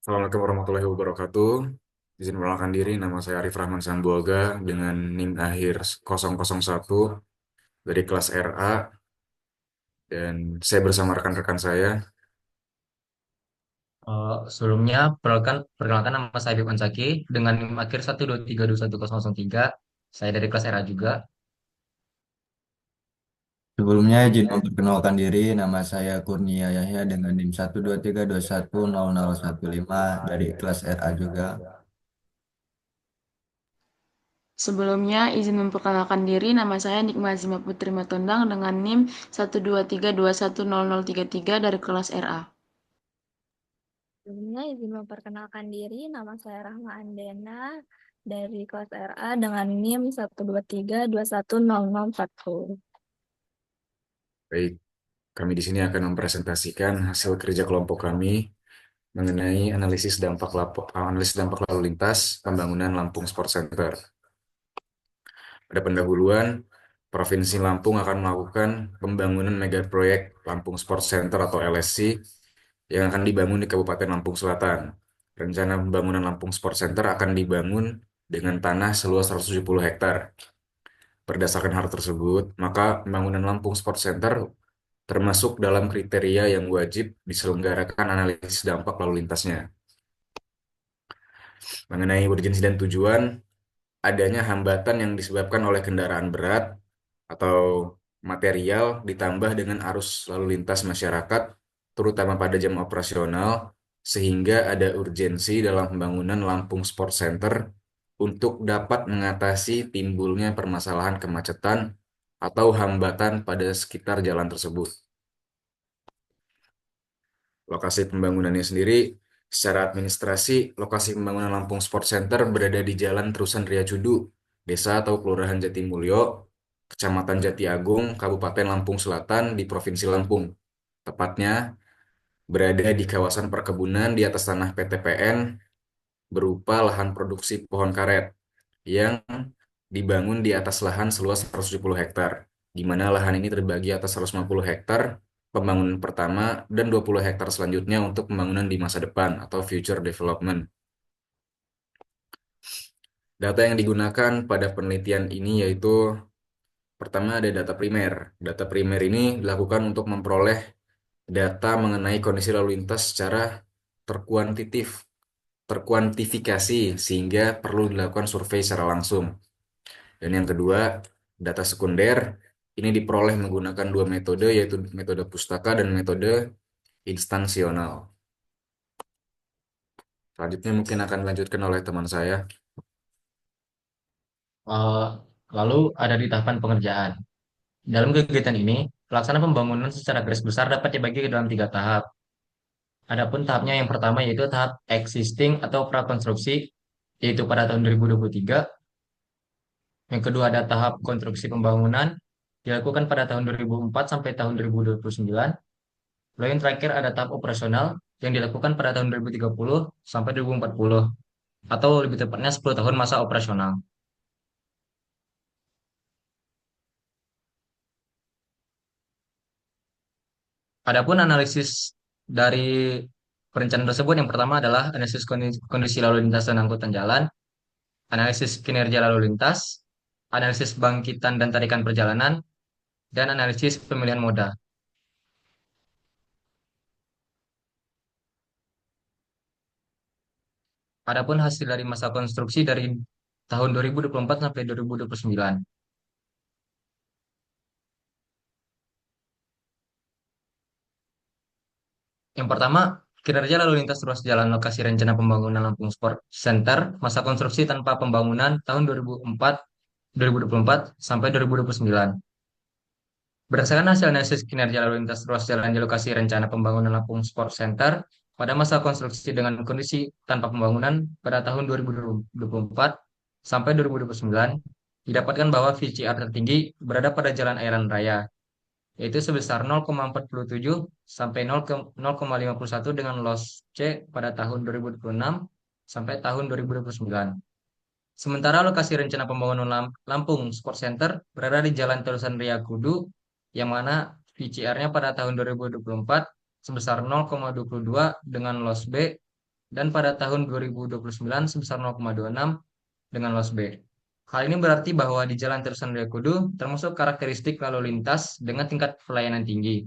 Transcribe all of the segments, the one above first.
Assalamualaikum warahmatullahi wabarakatuh. Izin memperkenalkan diri, nama saya Arif Rahman Sambuaga dengan NIM akhir 001 dari kelas RA dan saya bersama rekan-rekan saya. Sebelumnya, perkenalkan nama saya Habib Ansaki dengan NIM akhir 123211003. Saya dari kelas era juga. Sebelumnya izin memperkenalkan diri, nama saya Kurnia Yahya dengan NIM 123210015 dari kelas RA juga. Sebelumnya, izin memperkenalkan diri, nama saya Nikma Azima Putri Matondang dengan NIM 123210033 dari kelas RA. Sebelumnya izin memperkenalkan diri, nama saya Rahma Andena dari kelas RA dengan NIM 123210040. Baik, kami di sini akan mempresentasikan hasil kerja kelompok kami mengenai analisis dampak lalu lintas pembangunan Lampung Sport Center. Pada pendahuluan, Provinsi Lampung akan melakukan pembangunan mega proyek Lampung Sport Center atau LSC yang akan dibangun di Kabupaten Lampung Selatan. Rencana pembangunan Lampung Sport Center akan dibangun dengan tanah seluas 170 hektar. Berdasarkan hal tersebut, maka pembangunan Lampung Sport Center termasuk dalam kriteria yang wajib diselenggarakan analisis dampak lalu lintasnya. Mengenai urgensi dan tujuan, adanya hambatan yang disebabkan oleh kendaraan berat atau material ditambah dengan arus lalu lintas masyarakat, terutama pada jam operasional, sehingga ada urgensi dalam pembangunan Lampung Sport Center untuk dapat mengatasi timbulnya permasalahan kemacetan atau hambatan pada sekitar jalan tersebut. Lokasi pembangunannya sendiri, secara administrasi, lokasi pembangunan Lampung Sport Center berada di Jalan Terusan Riacudu, Desa atau Kelurahan Jatimulyo, Kecamatan Jati Agung, Kabupaten Lampung Selatan di Provinsi Lampung. Tepatnya berada di kawasan perkebunan di atas tanah PTPN berupa lahan produksi pohon karet yang dibangun di atas lahan seluas 170 hektar, di mana lahan ini terbagi atas 150 hektar pembangunan pertama dan 20 hektar selanjutnya untuk pembangunan di masa depan atau future development. Data yang digunakan pada penelitian ini yaitu pertama ada data primer. Data primer ini dilakukan untuk memperoleh data mengenai kondisi lalu lintas secara terkuantitatif, terkuantifikasi sehingga perlu dilakukan survei secara langsung. Dan yang kedua, data sekunder ini diperoleh menggunakan dua metode yaitu metode pustaka dan metode instansional. Selanjutnya mungkin akan dilanjutkan oleh teman saya. Eh, Lalu ada di tahapan pengerjaan. Dalam kegiatan ini, pelaksanaan pembangunan secara garis besar dapat dibagi ke dalam tiga tahap. Adapun tahapnya yang pertama yaitu tahap existing atau prakonstruksi, yaitu pada tahun 2023. Yang kedua ada tahap konstruksi pembangunan, dilakukan pada tahun 2004 sampai tahun 2029. Lalu yang terakhir ada tahap operasional yang dilakukan pada tahun 2030 sampai 2040 atau lebih tepatnya 10 tahun masa operasional. Adapun analisis dari perencanaan tersebut yang pertama adalah analisis kondisi lalu lintas dan angkutan jalan, analisis kinerja lalu lintas, analisis bangkitan dan tarikan perjalanan, dan analisis pemilihan moda. Adapun hasil dari masa konstruksi dari tahun 2024 sampai 2029. Yang pertama, kinerja lalu lintas ruas jalan lokasi rencana pembangunan Lampung Sport Center, masa konstruksi tanpa pembangunan tahun 2024 sampai 2029. Berdasarkan hasil analisis kinerja lalu lintas ruas jalan di lokasi rencana pembangunan Lampung Sport Center pada masa konstruksi dengan kondisi tanpa pembangunan pada tahun 2024 sampai 2029, didapatkan bahwa VCR tertinggi berada pada Jalan Airan Raya, yaitu sebesar 0,47 sampai 0,51 dengan loss C pada tahun 2026 sampai tahun 2029. Sementara lokasi rencana pembangunan Lampung Sport Center berada di Jalan Terusan Ria Kudu, yang mana VCR-nya pada tahun 2024 sebesar 0,22 dengan loss B dan pada tahun 2029 sebesar 0,26 dengan loss B. Hal ini berarti bahwa di Jalan Terusan Raya Kudu termasuk karakteristik lalu lintas dengan tingkat pelayanan tinggi,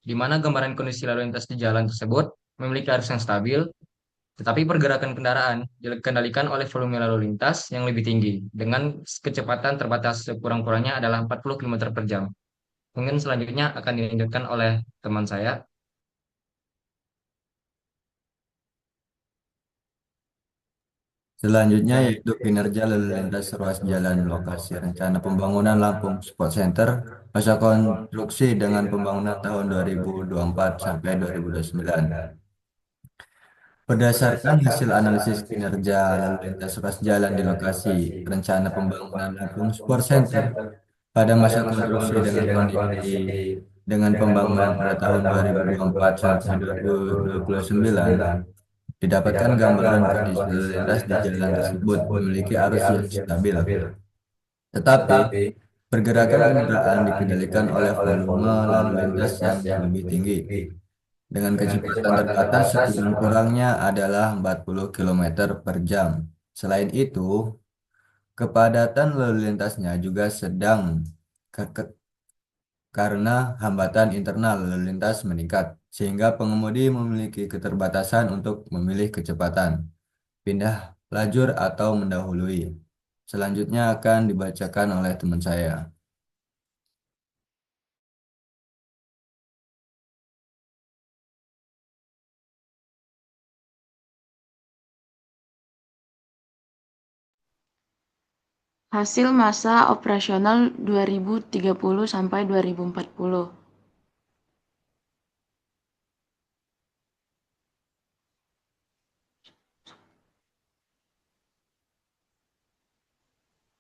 di mana gambaran kondisi lalu lintas di jalan tersebut memiliki arus yang stabil, tetapi pergerakan kendaraan dikendalikan oleh volume lalu lintas yang lebih tinggi, dengan kecepatan terbatas sekurang-kurangnya adalah 40 km per jam. Mungkin selanjutnya akan dilanjutkan oleh teman saya. Selanjutnya yaitu kinerja lalu lintas ruas jalan lokasi rencana pembangunan Lampung Sport Center masa konstruksi dengan pembangunan tahun 2024 sampai 2029. Berdasarkan hasil analisis kinerja lalu lintas ruas jalan di lokasi rencana pembangunan Lampung Sport Center pada masa konstruksi dengan kondisi dengan pembangunan pada tahun 2024 sampai 2029, didapatkan gambaran kondisi lalu lintas di jalan tersebut memiliki arus yang stabil, tetapi pergerakan kendaraan dikendalikan oleh volume lalu lintas yang lebih tinggi, dengan kecepatan terbatas sekurang-kurangnya adalah 40 km per jam. Selain itu, kepadatan lalu lintasnya juga sedang ke- ke- karena hambatan internal lalu lintas meningkat, sehingga pengemudi memiliki keterbatasan untuk memilih kecepatan, pindah lajur atau mendahului. Selanjutnya akan dibacakan oleh teman saya. Hasil masa operasional 2030 sampai 2040.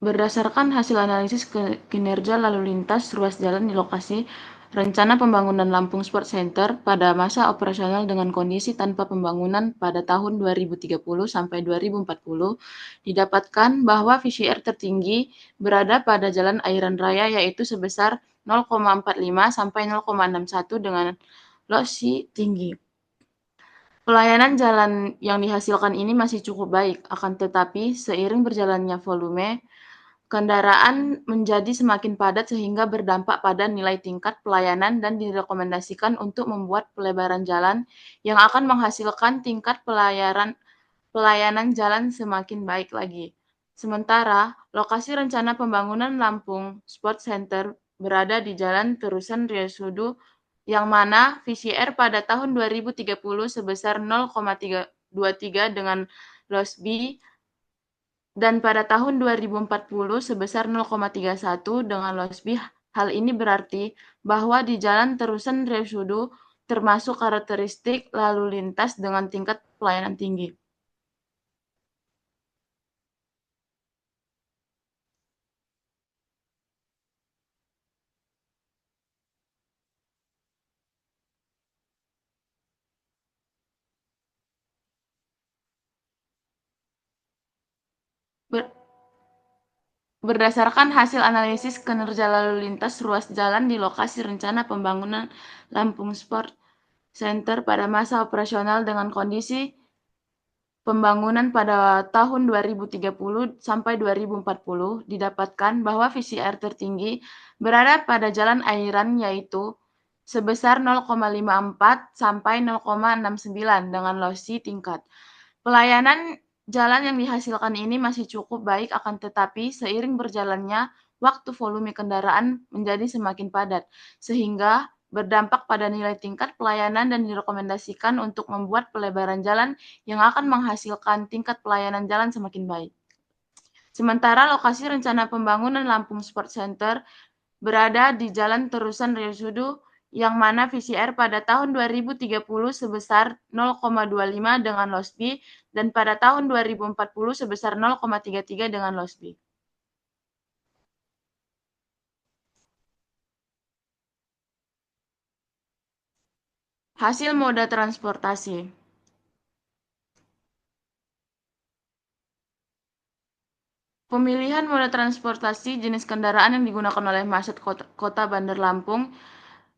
Berdasarkan hasil analisis kinerja lalu lintas ruas jalan di lokasi rencana pembangunan Lampung Sport Center pada masa operasional dengan kondisi tanpa pembangunan pada tahun 2030 sampai 2040, didapatkan bahwa VCR tertinggi berada pada Jalan Airan Raya yaitu sebesar 0,45 sampai 0,61 dengan losi tinggi. Pelayanan jalan yang dihasilkan ini masih cukup baik, akan tetapi seiring berjalannya volume kendaraan menjadi semakin padat sehingga berdampak pada nilai tingkat pelayanan dan direkomendasikan untuk membuat pelebaran jalan yang akan menghasilkan tingkat pelayanan jalan semakin baik lagi. Sementara, lokasi rencana pembangunan Lampung Sport Center berada di Jalan Terusan Riosudu yang mana VCR pada tahun 2030 sebesar 0,23 dengan loss B dan pada tahun 2040 sebesar 0,31 dengan loss B. Hal ini berarti bahwa di Jalan Terusan Riosudu termasuk karakteristik lalu lintas dengan tingkat pelayanan tinggi. Berdasarkan hasil analisis kinerja lalu lintas ruas jalan di lokasi rencana pembangunan Lampung Sport Center pada masa operasional dengan kondisi pembangunan pada tahun 2030 sampai 2040, didapatkan bahwa VCR tertinggi berada pada Jalan Airan yaitu sebesar 0,54 sampai 0,69 dengan losi tingkat. Pelayanan jalan yang dihasilkan ini masih cukup baik, akan tetapi seiring berjalannya waktu volume kendaraan menjadi semakin padat, sehingga berdampak pada nilai tingkat pelayanan dan direkomendasikan untuk membuat pelebaran jalan yang akan menghasilkan tingkat pelayanan jalan semakin baik. Sementara lokasi rencana pembangunan Lampung Sport Center berada di Jalan Terusan Riosudu yang mana VCR pada tahun 2030 sebesar 0,25 dengan loss B dan pada tahun 2040 sebesar 0,33 dengan loss B. Hasil moda transportasi. Pemilihan moda transportasi jenis kendaraan yang digunakan oleh masyarakat Kota Bandar Lampung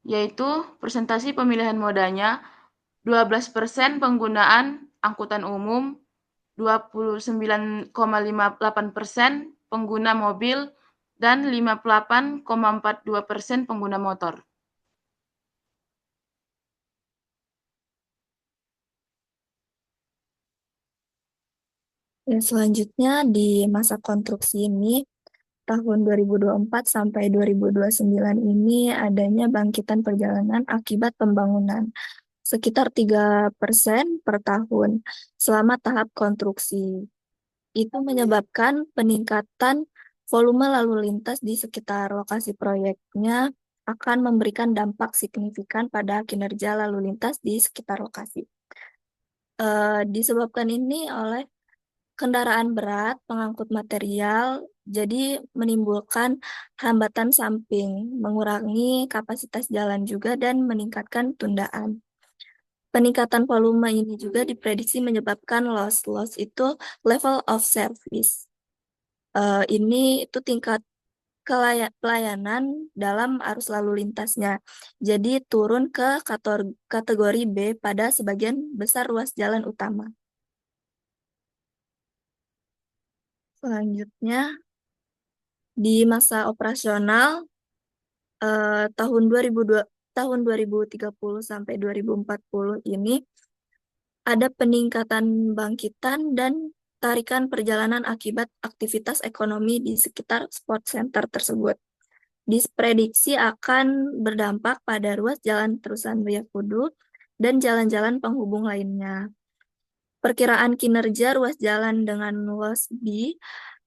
yaitu presentasi pemilihan modanya 12% penggunaan angkutan umum, 29,58% pengguna mobil, dan 58,42% pengguna motor. Dan selanjutnya di masa konstruksi ini, tahun 2024 sampai 2029 ini adanya bangkitan perjalanan akibat pembangunan sekitar 3% per tahun selama tahap konstruksi. Itu menyebabkan peningkatan volume lalu lintas di sekitar lokasi proyeknya akan memberikan dampak signifikan pada kinerja lalu lintas di sekitar lokasi. Disebabkan ini oleh kendaraan berat, pengangkut material, jadi menimbulkan hambatan samping, mengurangi kapasitas jalan juga, dan meningkatkan tundaan. Peningkatan volume ini juga diprediksi menyebabkan loss. Loss itu level of service. Ini itu tingkat pelayanan dalam arus lalu lintasnya. Jadi turun ke kategori B pada sebagian besar ruas jalan utama. Selanjutnya, di masa operasional tahun 2030 sampai 2040 ini ada peningkatan bangkitan dan tarikan perjalanan akibat aktivitas ekonomi di sekitar sport center tersebut. Diprediksi akan berdampak pada ruas jalan terusan Wiyakudu dan jalan-jalan penghubung lainnya. Perkiraan kinerja ruas jalan dengan loss B,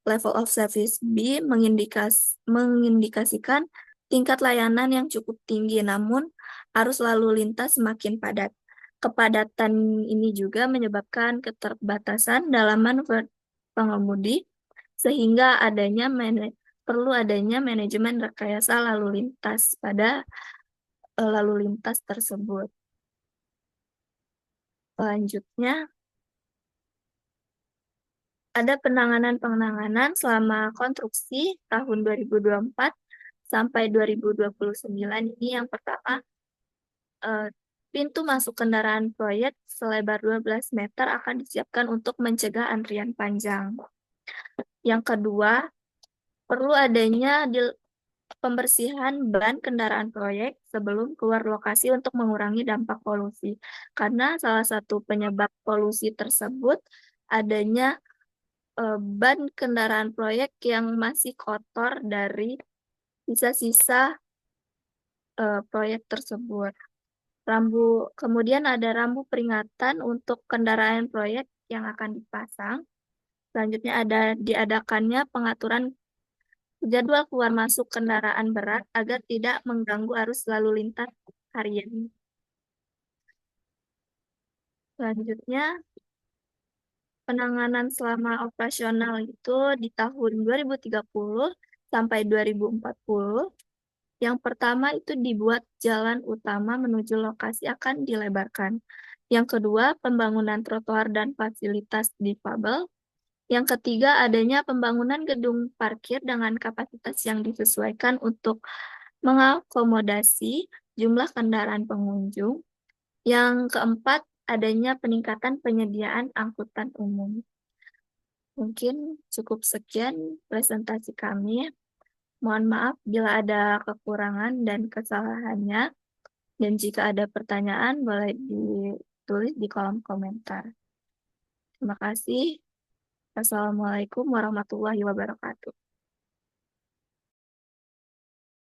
level of service B, mengindikasikan tingkat layanan yang cukup tinggi, namun arus lalu lintas semakin padat. Kepadatan ini juga menyebabkan keterbatasan dalam manuver pengemudi, sehingga perlu adanya manajemen rekayasa lalu lintas pada lalu lintas tersebut. Selanjutnya, ada penanganan selama konstruksi tahun 2024 sampai 2029. Ini yang pertama, pintu masuk kendaraan proyek selebar 12 meter akan disiapkan untuk mencegah antrian panjang. Yang kedua, perlu adanya pembersihan ban kendaraan proyek sebelum keluar lokasi untuk mengurangi dampak polusi. Karena salah satu penyebab polusi tersebut adanya ban kendaraan proyek yang masih kotor dari sisa-sisa proyek tersebut. Kemudian ada rambu peringatan untuk kendaraan proyek yang akan dipasang. Selanjutnya ada diadakannya pengaturan jadwal keluar masuk kendaraan berat agar tidak mengganggu arus lalu lintas harian. Selanjutnya, penanganan selama operasional itu di tahun 2030 sampai 2040. Yang pertama itu dibuat jalan utama menuju lokasi akan dilebarkan. Yang kedua, pembangunan trotoar dan fasilitas difabel. Yang ketiga, adanya pembangunan gedung parkir dengan kapasitas yang disesuaikan untuk mengakomodasi jumlah kendaraan pengunjung. Yang keempat, adanya peningkatan penyediaan angkutan umum. Mungkin cukup sekian presentasi kami. Mohon maaf bila ada kekurangan dan kesalahannya. Dan jika ada pertanyaan, boleh ditulis di kolom komentar. Terima kasih. Wassalamualaikum warahmatullahi wabarakatuh.